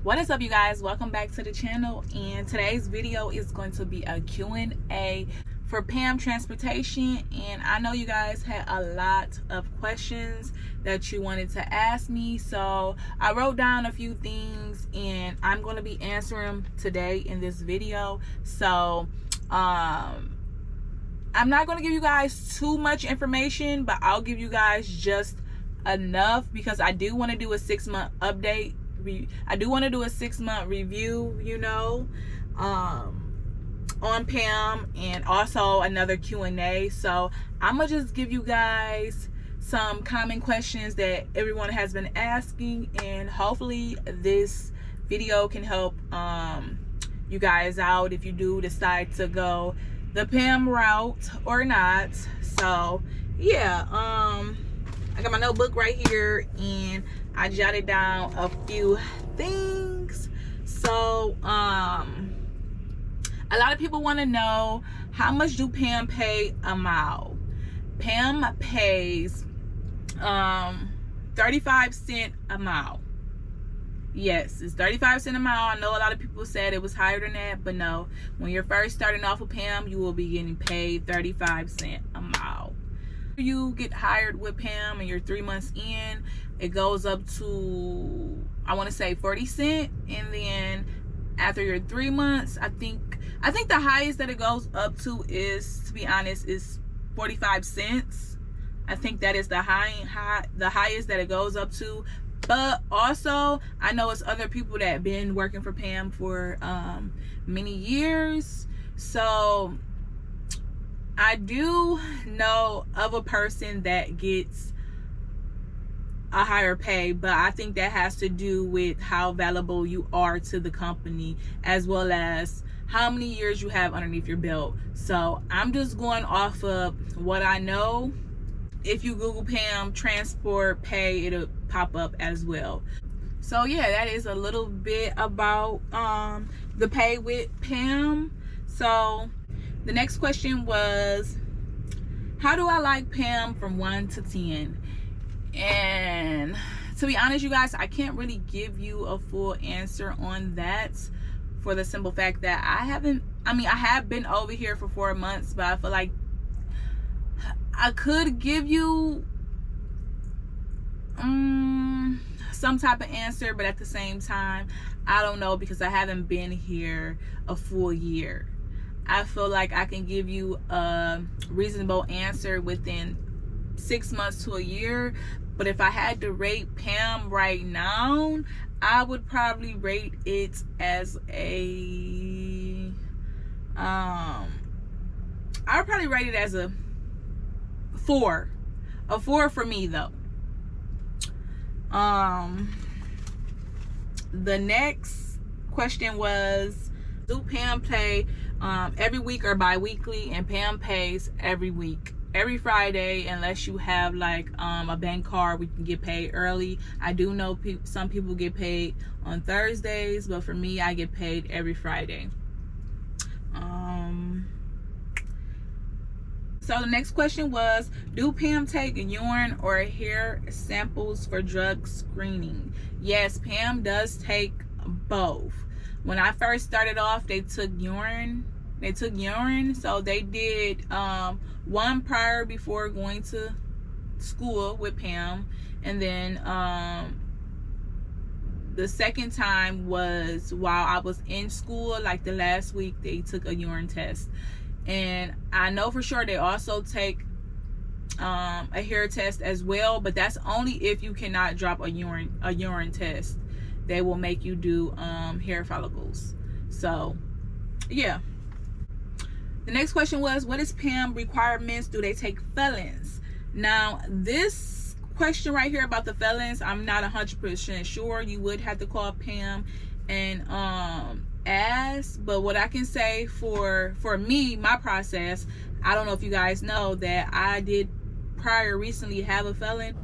What is up, you guys? Welcome back to the channel, and today's video is going to be a Q&A for Pam Transportation. And I know you guys had a lot of questions that you wanted to ask me, so I wrote down a few things and I'm going to be answering them today in this video. So I'm not going to give you guys too much information, but I'll give you guys just enough because I do want to do a 6-month update. I do want to do a 6-month review, you know, on Pam, and also another Q&A. So I'm gonna just give you guys some common questions that everyone has been asking, and hopefully this video can help you guys out if you do decide to go the Pam route or not. So yeah, I got my notebook right here and I jotted down a few things. So a lot of people want to know, how much do Pam pay a mile? Pam pays 35 cents a mile. Yes, it's 35 cents a mile. I know a lot of people said it was higher than that, but no, when you're first starting off with Pam, you will be getting paid 35 cents a mile. You get hired with Pam and you're 3 months in, it goes up to, I want to say 40 cents, and then after your 3 months, I think the highest that it goes up to is, to be honest, is 45 cents. I think that is the highest that it goes up to. But also, I know it's other people that have been working for Pam for many years. So I do know of a person that gets a higher pay, but I think that has to do with how valuable you are to the company, as well as how many years you have underneath your belt. So I'm just going off of what I know. If you Google Pam transport pay, it'll pop up as well. So yeah, that is a little bit about the pay with Pam. So the next question was, how do I like Pam from 1 to 10? And to be honest, you guys, I can't really give you a full answer on that, for the simple fact that I have been over here for 4 months, but I feel like I could give you some type of answer, but at the same time, I don't know, because I haven't been here a full year. I feel like I can give you a reasonable answer within 6 months to a year. But if I had to rate Pam right now, I would probably rate it as a I would probably rate it as a 4. A 4 for me though. The next question was, do Pam pay every week or bi-weekly? And Pam pays every week, every Friday, unless you have like a bank card where you can get paid early. I do know some people get paid on Thursdays, but for me, I get paid every Friday. So the next question was, do Pam take urine or hair samples for drug screening? Yes, Pam does take both. When I first started off, they took urine. So they did one prior before going to school with Pam, and then the second time was while I was in school, like the last week, they took a urine test. And I know for sure they also take a hair test as well, but that's only if you cannot drop a urine test. They will make you do hair follicles. So yeah. The next question was, what is Pam requirements? Do they take felons? Now this question right here about the felons, I'm not 100% sure. You would have to call Pam and ask. But what I can say for me, my process, I don't know if you guys know that I did recently have a felon.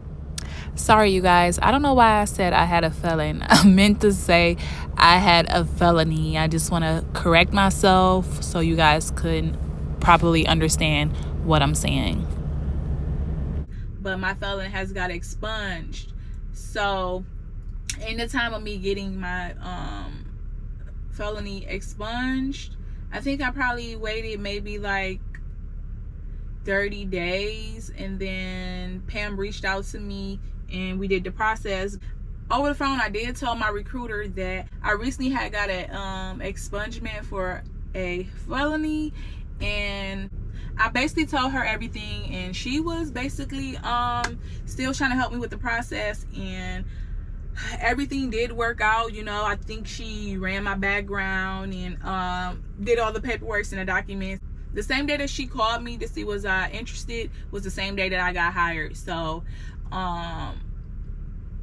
Sorry, you guys. I don't know why I said I had a felon. I meant to say I had a felony. I just want to correct myself so you guys could properly understand what I'm saying. But my felon has got expunged. So in the time of me getting my felony expunged, I think I probably waited maybe like 30 days, and then Pam reached out to me and we did the process. Over the phone, I did tell my recruiter that I recently had got an expungement for a felony, and I basically told her everything, and she was basically still trying to help me with the process, and everything did work out. You know, I think she ran my background and did all the paperwork and the documents. The same day that she called me to see was I interested was the same day that I got hired. So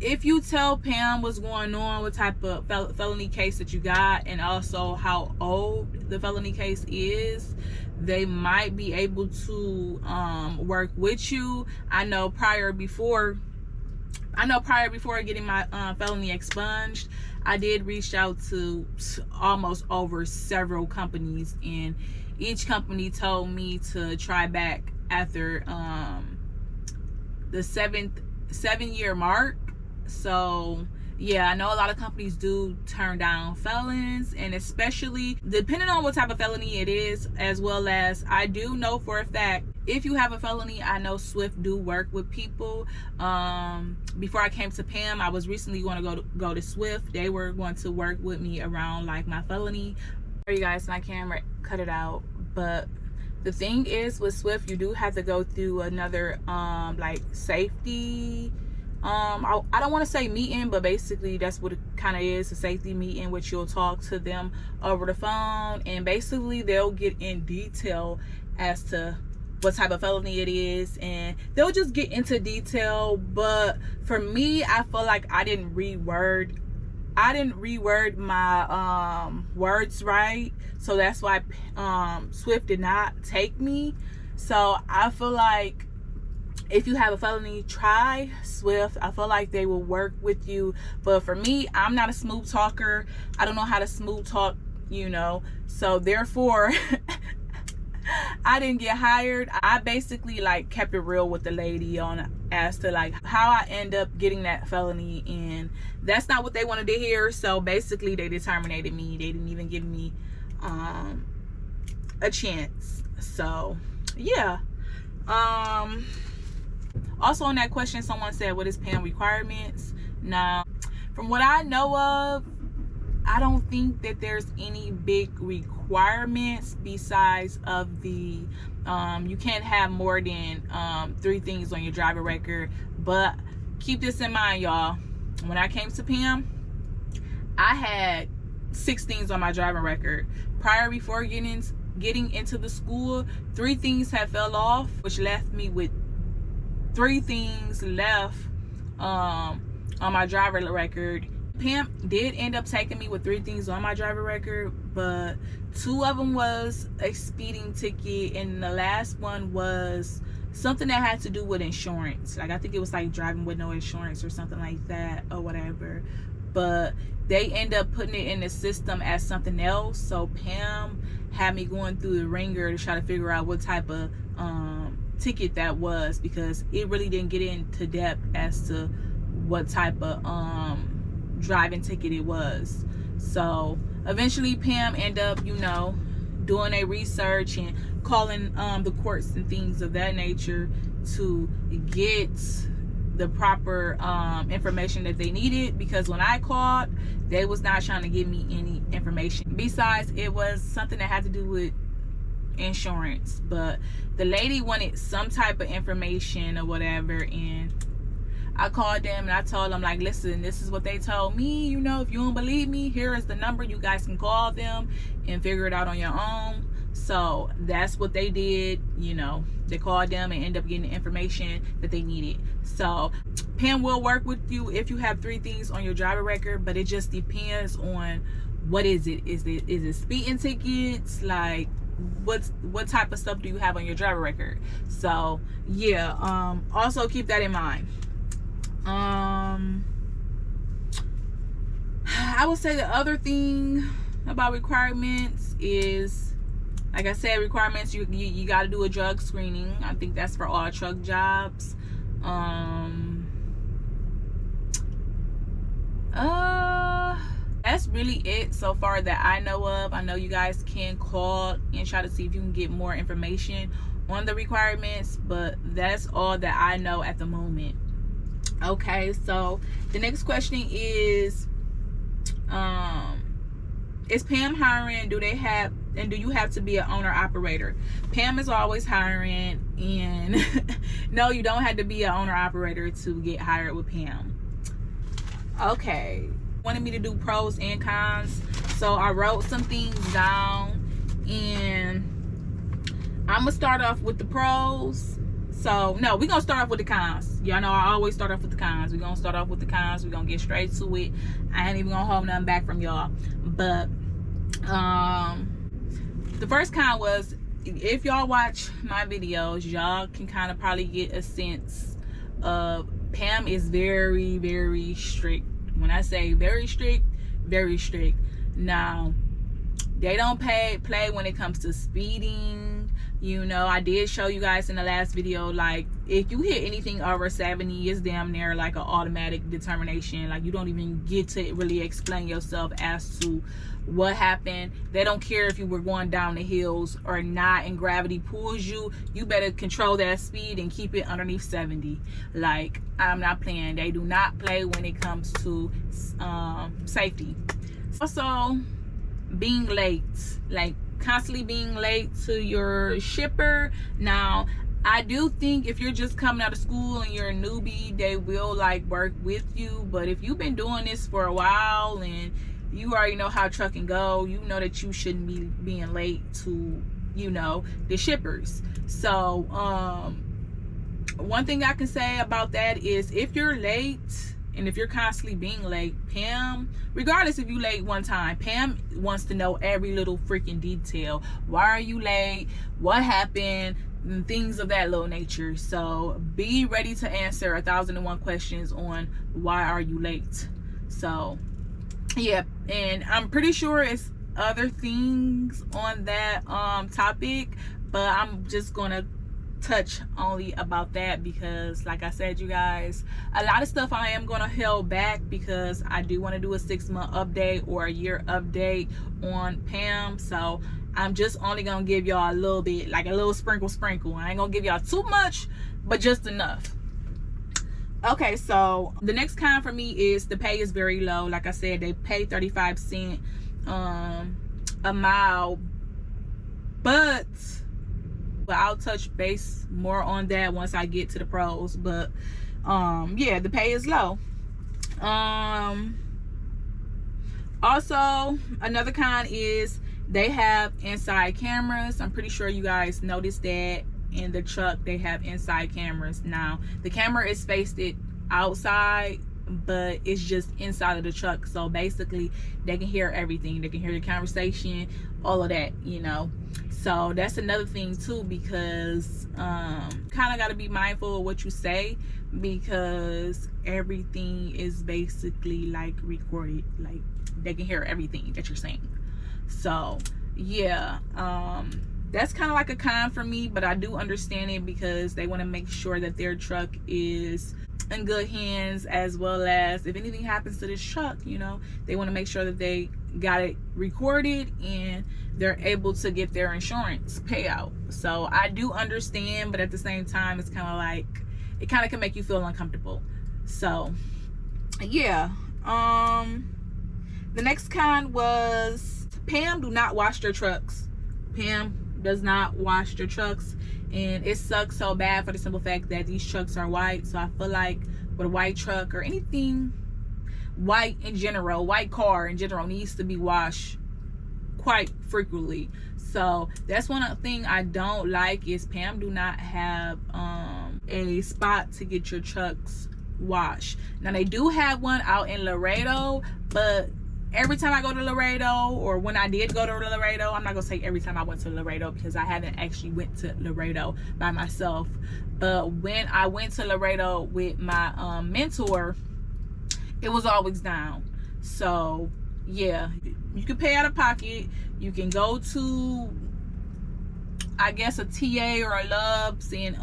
if you tell Pam what's going on, what type of felony case that you got, and also how old the felony case is, they might be able to work with you. I know prior before getting my felony expunged, I did reach out to almost over several companies, and each company told me to try back after the 7-year mark. So yeah, I know a lot of companies do turn down felons, and especially depending on what type of felony it is, as well as I do know for a fact if you have a felony, I know Swift do work with people. Before I came to Pam, I was recently going to go to Swift. They were going to work with me around like my felony. You guys, my camera cut it out, but the thing is with Swift, you do have to go through another like safety, I don't want to say meeting, but basically that's what it kind of is, a safety meeting, which you'll talk to them over the phone, and basically they'll get in detail as to what type of felony it is, and they'll just get into detail. But for me, I feel like I didn't reword my words right, so that's why Swift did not take me. So I feel like if you have a felony, try Swift. I feel like they will work with you. But for me, I'm not a smooth talker. I don't know how to smooth talk, you know, so therefore I didn't get hired. I basically like kept it real with the lady on as to like how I end up getting that felony, and that's not what they wanted to hear. So basically they terminated me. They didn't even give me a chance. So yeah. Also on that question, someone said, what is Pam requirements? Now, from what I know of, I don't think that there's any big requirements besides of the you can't have more than 3 things on your driver record. But keep this in mind, y'all. When I came to Pam, I had 6 things on my driver record. Before getting into the school, 3 things had fell off, which left me with 3 things left on my driver record. Pam did end up taking me with 3 things on my driver record, but 2 of them was a speeding ticket, and the last one was something that had to do with insurance. Like I think it was like driving with no insurance or something like that or whatever. But they end up putting it in the system as something else. So Pam had me going through the ringer to try to figure out what type of ticket that was, because it really didn't get into depth as to what type of driving ticket it was. So eventually Pam ended up, you know, doing a research and calling the courts and things of that nature to get the proper information that they needed, because when I called, they was not trying to give me any information besides it was something that had to do with insurance. But the lady wanted some type of information or whatever, and I called them and I told them, like, listen, this is what they told me. You know, if you don't believe me, here is the number. You guys can call them and figure it out on your own. So that's what they did. You know, they called them and ended up getting the information that they needed. So Pam will work with you if you have 3 things on your driver record, but it just depends on what is it. Is it speeding tickets? Like, what type of stuff do you have on your driver record? So yeah, also keep that in mind. I would say the other thing about requirements is, like I said, requirements, you got to do a drug screening. I think that's for all truck jobs. That's really it so far that I know of. I know you guys can call and try to see if you can get more information on the requirements, but that's all that I know at the moment. Okay, so the next question is PAM hiring? Do you have to be an owner operator? PAM is always hiring, and no, you don't have to be an owner operator to get hired with PAM. Okay, wanted me to do pros and cons, so I wrote some things down, and I'm gonna start off with the pros. So no, we're gonna start off with the cons. Y'all know I always start off with the cons. We're gonna start off with the cons. We're gonna get straight to it. I ain't even gonna hold nothing back from y'all. But the first con was, if y'all watch my videos, y'all can kind of probably get a sense of PAM is very, very strict. When I say very strict, very strict. Now, they don't play when it comes to speeding. You know, I did show you guys in the last video, like, if you hit anything over 70, it's damn near like an automatic determination. Like, you don't even get to really explain yourself as to what happened. They don't care if you were going down the hills or not and gravity pulls you. You better control that speed and keep it underneath 70. Like, I'm not playing. They do not play when it comes to safety. Also, being late, like constantly being late to your shipper. Now, I do think if you're just coming out of school and you're a newbie, they will like work with you. But if you've been doing this for a while and you already know how trucking go, you know that you shouldn't be being late to, you know, the shippers. So one thing I can say about that is, if you're late and if you're constantly being late, PAM, regardless if you late one time, PAM wants to know every little freaking detail. Why are you late? What happened? And things of that little nature. So be ready to answer 1,001 questions on why are you late. So yeah, and I'm pretty sure it's other things on that topic, but I'm just gonna touch only about that because, like I said, you guys, a lot of stuff I am gonna hold back because I do want to do a 6-month update or a year update on PAM. So I'm just only gonna give y'all a little bit, like a little sprinkle. I ain't gonna give y'all too much, but just enough. Okay, so the next con for me is the pay is very low. Like I said, they pay 35 cents a mile, but I'll touch base more on that once I get to the pros. But yeah, the pay is low. Also, another con is they have inside cameras. I'm pretty sure you guys noticed that in the truck they have inside cameras. Now, the camera is faced outside, but it's just inside of the truck. So basically, they can hear everything. They can hear the conversation, all of that, you know. So that's another thing too, because kind of got to be mindful of what you say, because everything is basically like recorded. Like, they can hear everything that you're saying. So yeah, that's kind of like a con for me, but I do understand it because they want to make sure that their truck is in good hands, as well as if anything happens to this truck, you know, they want to make sure that they got it recorded and they're able to get their insurance payout. So I do understand, but at the same time, it's kind of like, it kind of can make you feel uncomfortable. So yeah, the next con was PAM do not wash their trucks. PAM does not wash their trucks, and it sucks so bad for the simple fact that these trucks are white. So I feel like with a white truck or anything white in general, white car in general, needs to be washed quite frequently. So that's one thing I don't like, is PAM do not have a spot to get your trucks washed. Now, they do have one out in Laredo, but every time I go to Laredo, or when I did go to Laredo, I'm not gonna say every time I went to Laredo because I haven't actually went to Laredo by myself, but when I went to Laredo with my mentor, it was always down. So yeah, you can pay out of pocket. You can go to, I guess, a TA or a Love's and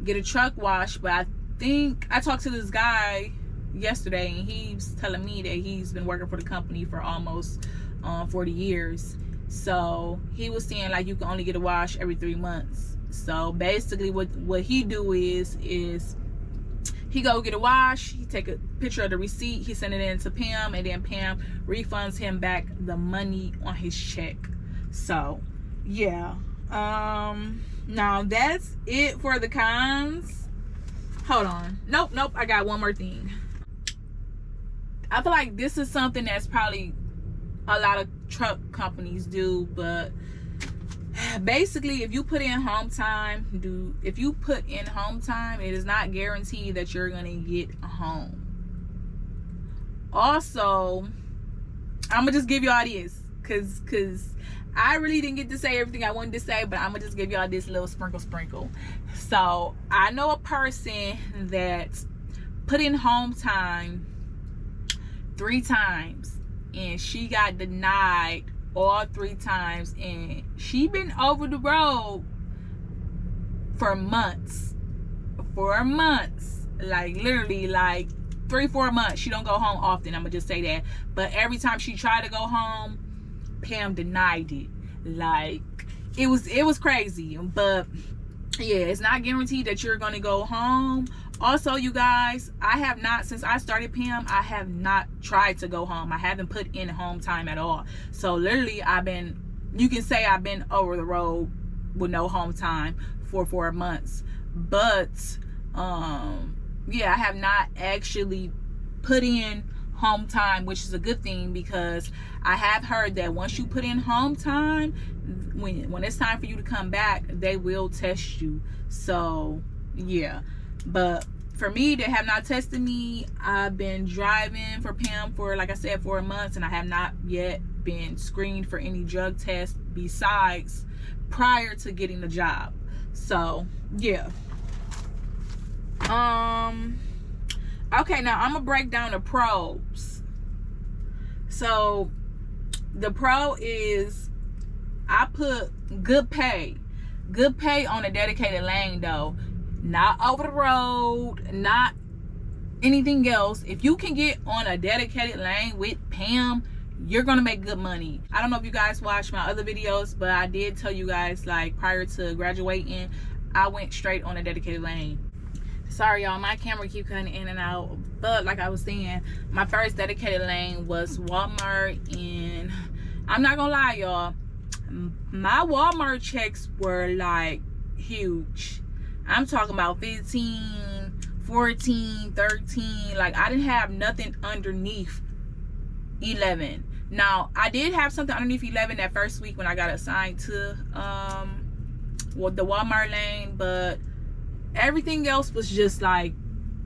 get a truck wash. But I think I talked to this guy yesterday, and he's telling me that he's been working for the company for almost 40 years. So he was saying like you can only get a wash every 3 months. So basically what he do is he go get a wash, he take a picture of the receipt, he send it in to Pam, and then Pam refunds him back the money on his check. So yeah, now that's it for the cons. Hold on, nope, I got one more thing. I feel like this is something that's probably a lot of truck companies do, but basically if you put in home time, it is not guaranteed that you're gonna get home. Also, I'm gonna just give y'all this because I really didn't get to say everything I wanted to say, but I'm gonna just give y'all this little sprinkle. So I know a person that put in home time 3 times, and she got denied all 3 times, and she been over the road for months, like literally like 3-4 months. She don't go home often, I'm gonna just say that, but every time she tried to go home, Pam denied it. Like it was crazy. But yeah, it's not guaranteed that you're gonna go home. Also, you guys, I have not, since I started Pam, I have not tried to go home. I haven't put in home time at all. So literally you can say I've been over the road with no home time for 4 months. But yeah, I have not actually put in home time, which is a good thing, because I have heard that once you put in home time, when it's time for you to come back, they will test you. So yeah, but for me, they have not tested me. I've been driving for Pam for, like I said, 4 months, and I have not yet been screened for any drug tests besides prior to getting the job. So yeah. Okay, now I'm gonna break down the pros. So the pro is I put good pay on a dedicated lane though, not over the road, not anything else. If you can get on a dedicated lane with Pam, you're gonna make good money. I don't know if you guys watched my other videos, but I did tell you guys, like, prior to graduating, I went straight on a dedicated lane. Sorry y'all, my camera keep cutting in and out, but like I was saying, my first dedicated lane was Walmart, and I'm not gonna lie y'all, my Walmart checks were like huge. I'm talking about 15, 14, 13. Like, I didn't have nothing underneath 11. Now I did have something underneath 11 that first week when I got assigned to the Walmart lane, but everything else was just like,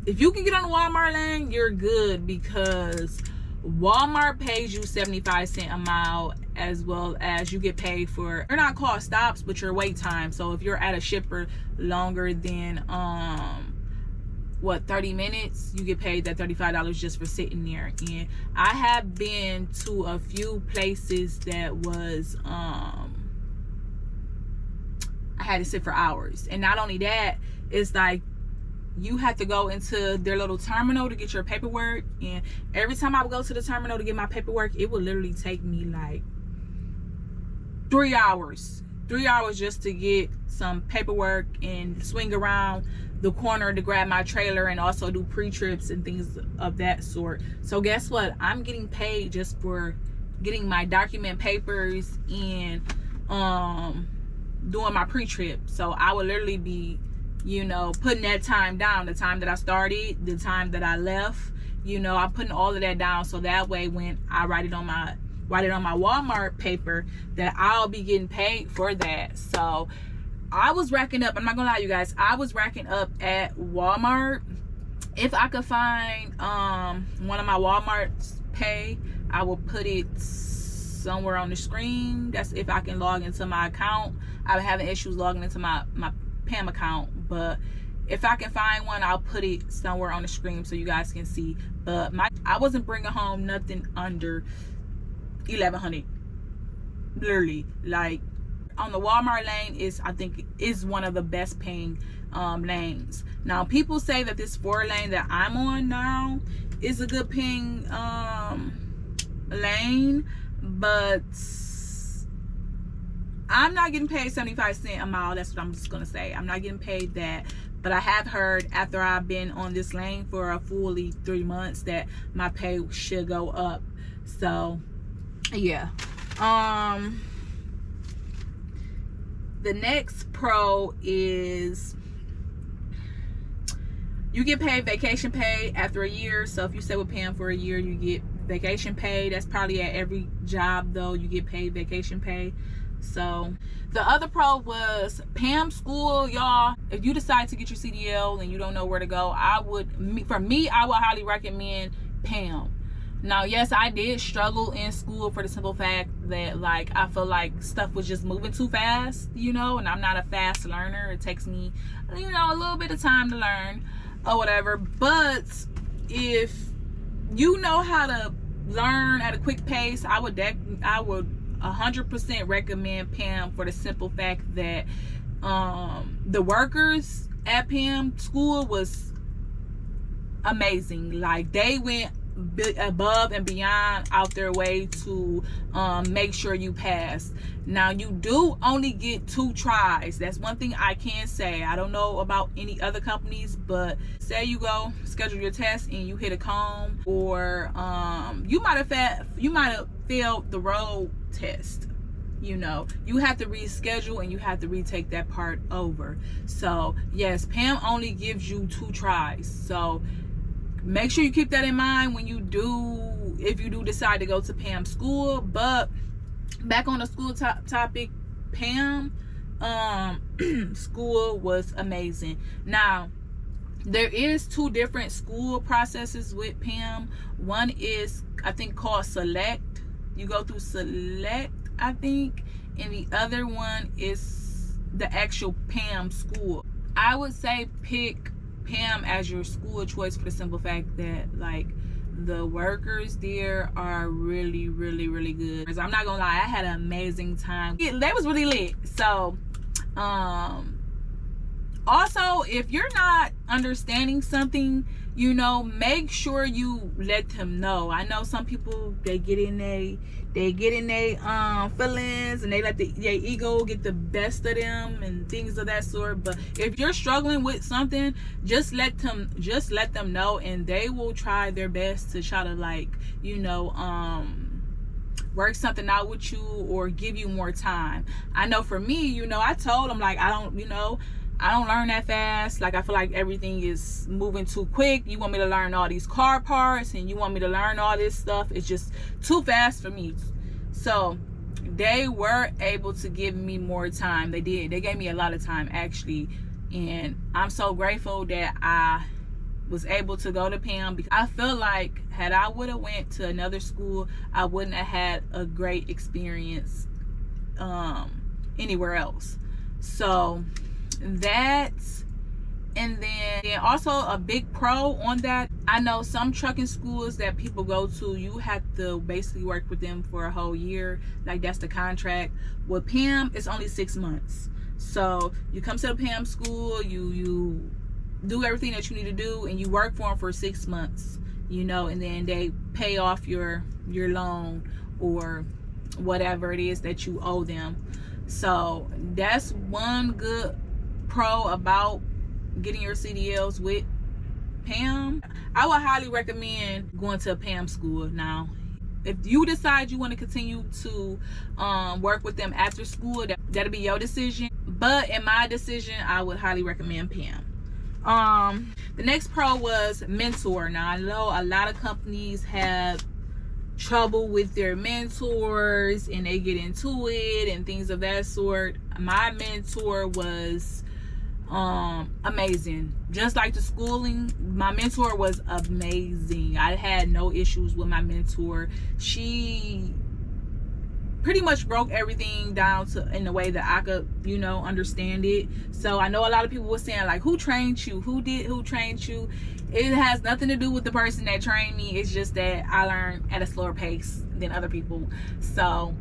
if you can get on the Walmart lane, you're good, because Walmart pays you 75 cents a mile, as well as you get paid for, they're not called stops, but your wait time. So if you're at a shipper longer than 30 minutes, you get paid that $35 just for sitting there. And I have been to a few places that was I had to sit for hours. And not only that, it's like you have to go into their little terminal to get your paperwork, and every time I would go to the terminal to get my paperwork, it would literally take me like 3 hours just to get some paperwork and swing around the corner to grab my trailer and also do pre-trips and things of that sort. So guess what? I'm getting paid just for getting my document papers and doing my pre-trip. So I would literally be, you know, putting that time down, the time that I started, the time that I left, you know, I'm putting all of that down, so that way when I write it on my Walmart paper, that I'll be getting paid for that. So I was racking up, I'm not gonna lie you guys, I was racking up at Walmart. If I could find one of my Walmart's pay, I will put it somewhere on the screen. That's if I can log into my account. I've been having issues logging into my Pam account, but if I can find one, I'll put it somewhere on the screen so you guys can see. But I wasn't bringing home nothing under 1100, literally. Like, on the Walmart lane I think is one of the best paying lanes. Now people say that this 4 lane that I'm on now it's a good paying lane, but I'm not getting paid 75 cents a mile. That's what I'm just gonna say. I'm not getting paid that. But I have heard after I've been on this lane for a fully 3 months that my pay should go up. So yeah. The next pro is you get paid vacation pay after a year. So if you stay with Pam for a year, you get vacation pay. That's probably at every job though, you get paid vacation pay. So the other pro was Pam school, y'all. If you decide to get your CDL and you don't know where to go, I would highly recommend Pam. Now, yes, I did struggle in school for the simple fact that, like, I feel like stuff was just moving too fast, you know, and I'm not a fast learner. It takes me, you know, a little bit of time to learn or whatever. But if you know how to learn at a quick pace, I would 100% recommend Pam for the simple fact that the workers at Pam school was amazing. Like, they went above and beyond out their way to make sure you pass. Now, you do only get 2 tries. That's one thing I can say. I don't know about any other companies, but say you go schedule your test and you hit a cone, or you might have failed the road test. You know, you have to reschedule and you have to retake that part over. So yes, Pam only gives you 2 tries. So make sure you keep that in mind when you do, if you do decide to go to Pam school. But back on the school topic, Pam school was amazing. Now, there is 2 different school processes with Pam. One is, I think, called Select. You go through Select, I think, and the other one is the actual Pam school. I would say pick Pam as your school choice for the simple fact that, like, the workers there are really, really, really good. I'm not gonna lie, I had an amazing time. They was really lit. So also, if you're not understanding something, you know, make sure you let them know. I know some people, they get in their feelings and they let their ego get the best of them and things of that sort. But if you're struggling with something, just let them know, and they will try their best to try to, like, you know, work something out with you or give you more time. I know for me, you know, I told them, like, I don't learn that fast. Like, I feel like everything is moving too quick. You want me to learn all these car parts and you want me to learn all this stuff. It's just too fast for me. So they were able to give me more time. They did. They gave me a lot of time, actually. And I'm so grateful that I was able to go to Pam, because I feel like had I would have went to another school, I wouldn't have had a great experience anywhere else. So that, and then also a big pro on that, I know some trucking schools that people go to, you have to basically work with them for a whole year. Like, that's the contract. With Pam, it's only 6 months. So you come to the Pam school, you do everything that you need to do, and you work for them for 6 months, you know, and then they pay off your loan or whatever it is that you owe them. So that's one good pro about getting your CDLs with Pam. I would highly recommend going to a Pam school. Now, if you decide you want to continue to work with them after school, that'll be your decision. But in my decision, I would highly recommend Pam. The next pro was mentor. Now, I know a lot of companies have trouble with their mentors and they get into it and things of that sort. My mentor was amazing. Just like the schooling, my mentor was amazing. I had no issues with my mentor. She pretty much broke everything down to in a way that I could, you know, understand it. So I know a lot of people were saying, like, who trained you? Who trained you? It has nothing to do with the person that trained me. It's just that I learned at a slower pace than other people. So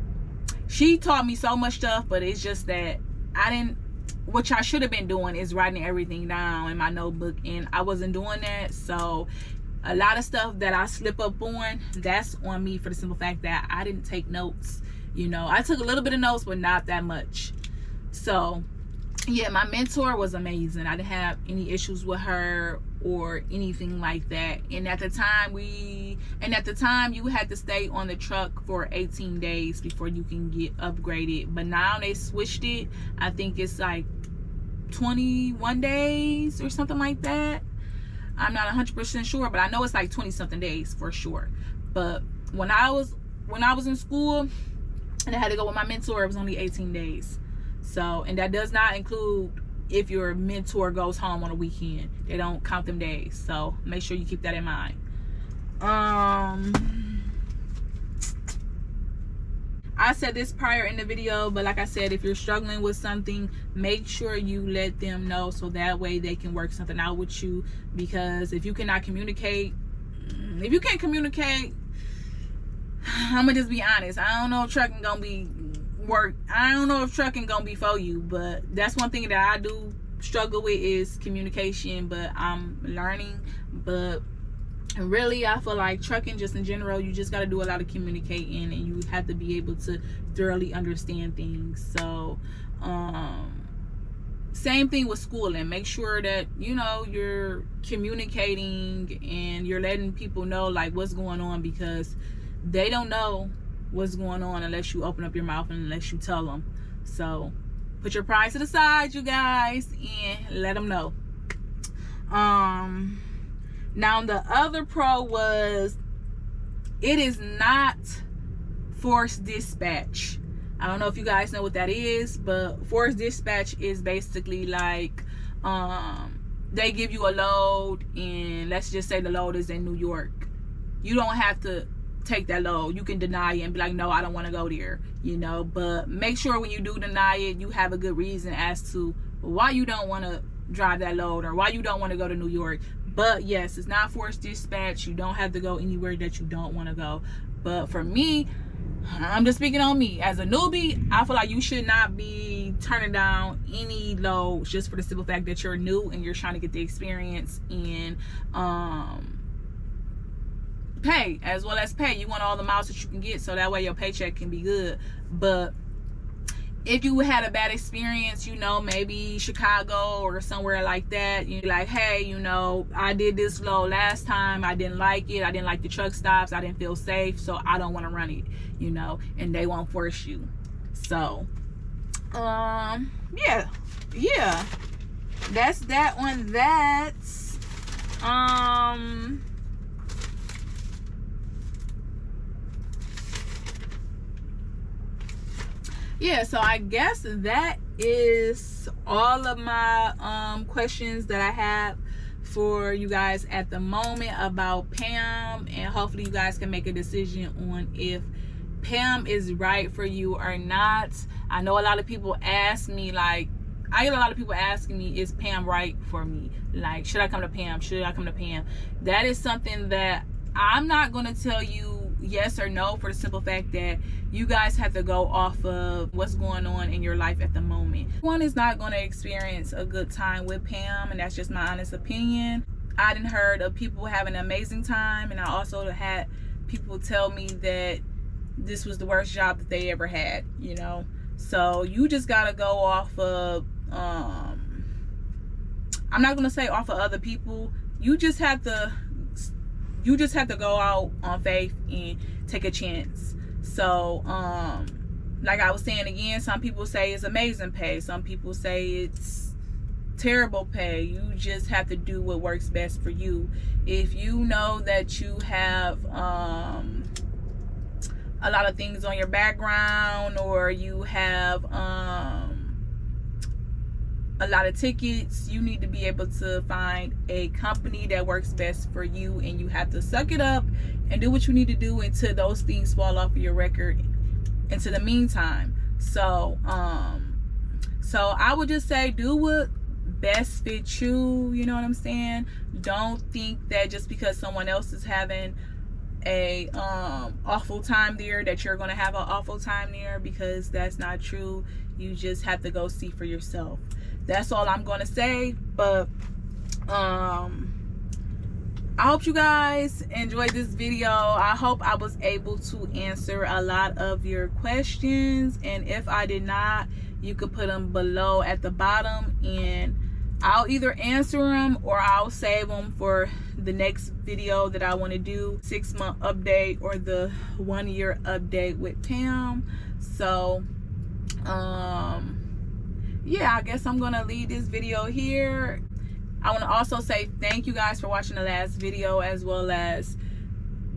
she taught me so much stuff, but it's just that what I should have been doing is writing everything down in my notebook, and I wasn't doing that. So A lot of stuff that I slip up on, that's on me, for the simple fact that I didn't take notes. You know, I took a little bit of notes, but not that much. So yeah, my mentor was amazing. I didn't have any issues with her or anything like that. And at the time you had to stay on the truck for 18 days before you can get upgraded. But now they switched it. I think it's like 21 days or something like that. I'm not 100% sure, but I know it's like 20 something days for sure. But when I was in school and I had to go with my mentor, it was only 18 days. So, and that does not include if your mentor goes home on a weekend. They don't count them days. So make sure you keep that in mind. I said this prior in the video, but like I said, if you're struggling with something, make sure you let them know, so that way they can work something out with you. Because if you cannot communicate, if you can't communicate, I'm gonna just be honest, I don't know if trucking gonna be for you. But that's one thing that I do struggle with, is communication, but I'm learning. But really, I feel like trucking, just in general, you just got to do a lot of communicating, and you have to be able to thoroughly understand things. So same thing with schooling. Make sure that, you know, you're communicating and you're letting people know like what's going on, because they don't know what's going on unless you open up your mouth and unless you tell them. So put your pride to the side, you guys, and let them know. Now the other pro was, it is not forced dispatch. I don't know if you guys know what that is, but forced dispatch is basically like they give you a load, and let's just say the load is in New York. You don't have to take that load. You can deny it and be like, no, I don't want to go there, you know. But make sure when you do deny it, you have a good reason as to why you don't want to drive that load or why you don't want to go to New York. But yes, it's not forced dispatch. You don't have to go anywhere that you don't want to go. But for me, I'm just speaking on me as a newbie, I feel like you should not be turning down any loads just for the simple fact that you're new and you're trying to get the experience and pay, as well as pay. You want all the miles that you can get, so that way your paycheck can be good. But if you had a bad experience, you know, maybe Chicago or somewhere like that, you're like, hey, you know, I did this load last time, I didn't like it, I didn't like the truck stops, I didn't feel safe, so I don't want to run it, you know, and they won't force you. So yeah, that's that on that. Yeah, so I guess that is all of my questions that I have for you guys at the moment about PAM, and hopefully you guys can make a decision on if PAM is right for you or not. I know a lot of people ask me, like, I get a lot of people asking me, is PAM right for me? Like, should I come to PAM? Should I come to PAM? That is something that I'm not going to tell you yes or no, for the simple fact that you guys have to go off of what's going on in your life at the moment. One is not going to experience a good time with PAM, and that's just my honest opinion. I done heard of people having an amazing time, and I also had people tell me that this was the worst job that they ever had, you know. So you just gotta go off of I'm not gonna say off of other people. You just have to go out on faith and take a chance. So like I was saying again, some people say it's amazing pay, some people say it's terrible pay. You just have to do what works best for you. If you know that you have a lot of things on your background, or you have a lot of tickets, you need to be able to find a company that works best for you, and you have to suck it up and do what you need to do until those things fall off of your record into the meantime. So so I would just say, do what best fits you, you know what I'm saying? Don't think that just because someone else is having a awful time there that you're gonna have an awful time there, because that's not true. You just have to go see for yourself. That's all I'm gonna say. But I I hope you guys enjoyed this video. I hope I was able to answer a lot of your questions, and if I did not, you could put them below at the bottom and I'll either answer them or I'll save them for the next video that I want to do, 6-month update or the 1-year update with Pam. So yeah, I guess I'm gonna leave this video here. I want to also say thank you guys for watching the last video, as well as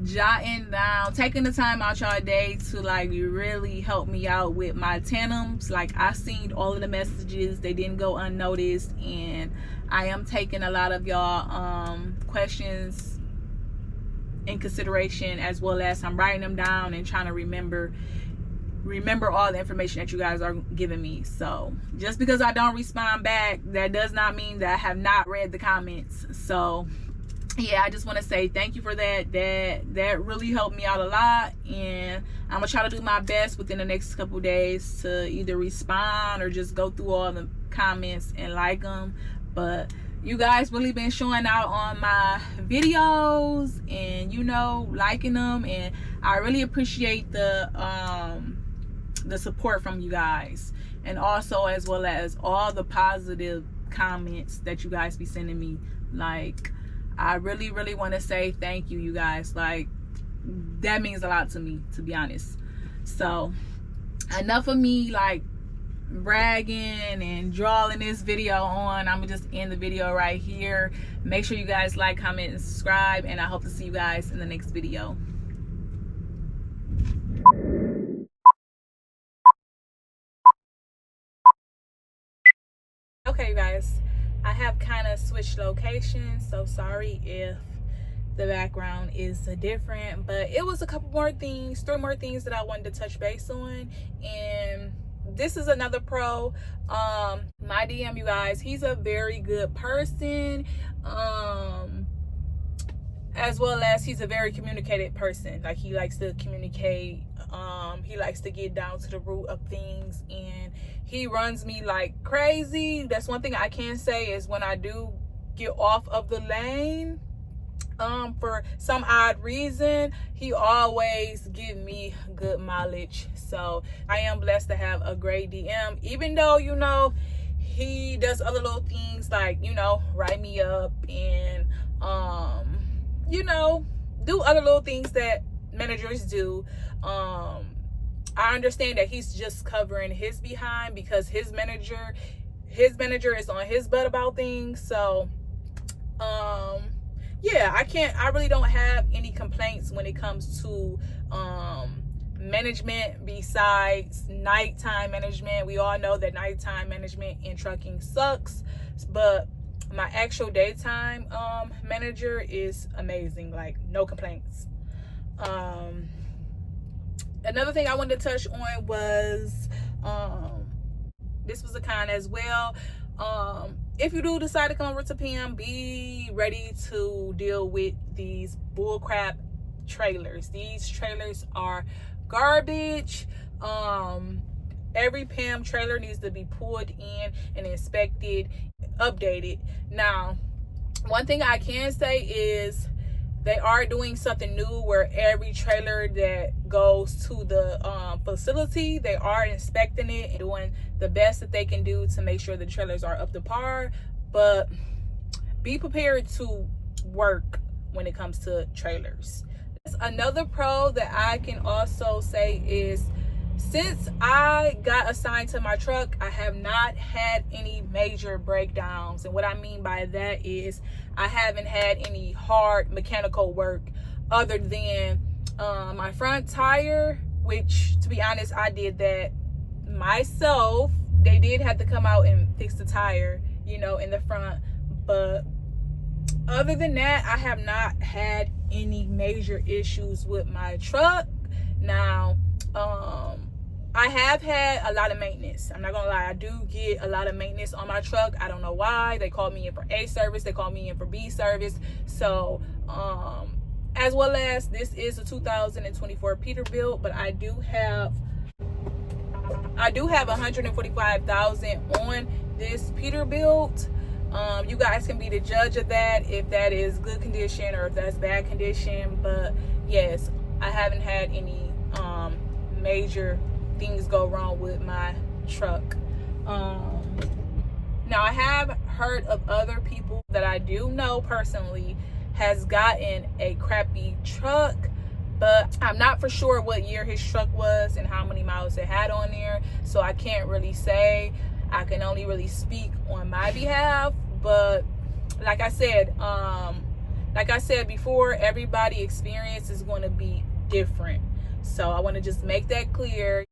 jotting down, taking the time out y'all day to like really help me out with my tandems. Like, I seen all of the messages, they didn't go unnoticed, and I am taking a lot of y'all questions in consideration, as well as I'm writing them down and trying to remember all the information that you guys are giving me. So just because I don't respond back, that does not mean that I have not read the comments. So yeah, I just want to say thank you for that. That really helped me out a lot, and I'm gonna try to do my best within the next couple days to either respond or just go through all the comments and like them. But you guys really been showing out on my videos and, you know, liking them, and I really appreciate the support from you guys, and also as well as all the positive comments that you guys be sending me. Like, I really want to say thank you, you guys. Like, that means a lot to me, to be honest. So enough of me like bragging and drawing this video on. I'm gonna just end the video right here. Make sure you guys like, comment, and subscribe, and I hope to see you guys in the next video. Okay, you guys, I have kind of switched locations, so sorry if the background is different, but it was a couple more things, 3 more things that I wanted to touch base on. And this is another pro, my DM, you guys. He's a very good person, as well as he's a very communicated person. Like, he likes to communicate, he likes to get down to the root of things, and he runs me like crazy. That's one thing I can say, is when I do get off of the lane, for some odd reason, he always give me good mileage. So I am blessed to have a great DM, even though, you know, he does other little things like, you know, write me up and you know, do other little things that managers do. I understand that he's just covering his behind, because his manager is on his butt about things. So yeah, I really don't have any complaints when it comes to management, besides nighttime management. We all know that nighttime management in trucking sucks, but my actual daytime manager is amazing. Like, no complaints. Another thing I wanted to touch on was this was a con as well. If you do decide to come over to Pam, be ready to deal with these bullcrap trailers. These trailers are garbage. Every Pam trailer needs to be pulled in and inspected, updated. Now, one thing I can say is they are doing something new, where every trailer that goes to the facility, they are inspecting it and doing the best that they can do to make sure the trailers are up to par. But be prepared to work when it comes to trailers. Another pro that I can also say is, since I got assigned to my truck, I have not had any major breakdowns. And what I mean by that is, I haven't had any hard mechanical work, other than my front tire, which, to be honest, I did that myself. They did have to come out and fix the tire, you know, in the front. But other than that, I have not had any major issues with my truck. Now, I have had a lot of maintenance. I'm not gonna lie, I do get a lot of maintenance on my truck. I don't know why. They call me in for A service, they call me in for B service. So as well as, this is a 2024 Peterbilt, but I do have 145,000 on this Peterbilt. You guys can be the judge of that, if that is good condition or if that's bad condition. But yes, I haven't had any major things go wrong with my truck. Now I have heard of other people that I do know personally has gotten a crappy truck, but I'm not for sure what year his truck was and how many miles it had on there, so I can't really say. I can only really speak on my behalf. But like I said before, everybody experience is going to be different, so I want to just make that clear.